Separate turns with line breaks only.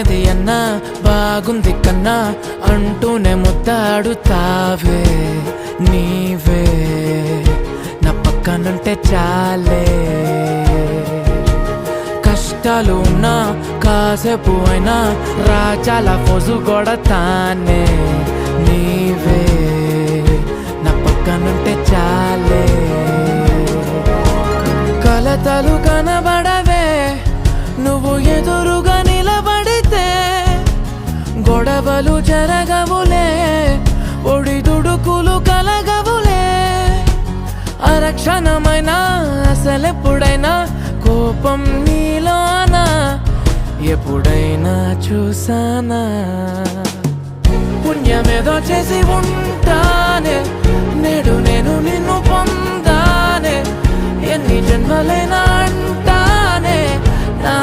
ఏది అన్నా బాగుంది కన్నా అంటూనే ముద్దాడుతావే నీవే నా పక్కనుంటే చాలే. కష్టాలు ఉన్నా కాసేపు అయినా రాజాల ఫోజు కొడతానే నీవే నా పక్కనుంటే చాలే. కలతలు కనబడవే నువ్వు ఎదురుగా నిలబడితే, గొడవలు జరగవులే ఒడిదుడుకులు కలగవులే. అరక్షణమైనా అసలెప్పుడైనా కోపం నీలోనా ఎప్పుడైనా చూసానా? పుణ్యమేదో చేసి ఉంటానే నేడు నేను నిన్ను పొందానే. ఎన్ని జన్మలైనా అంటానే నా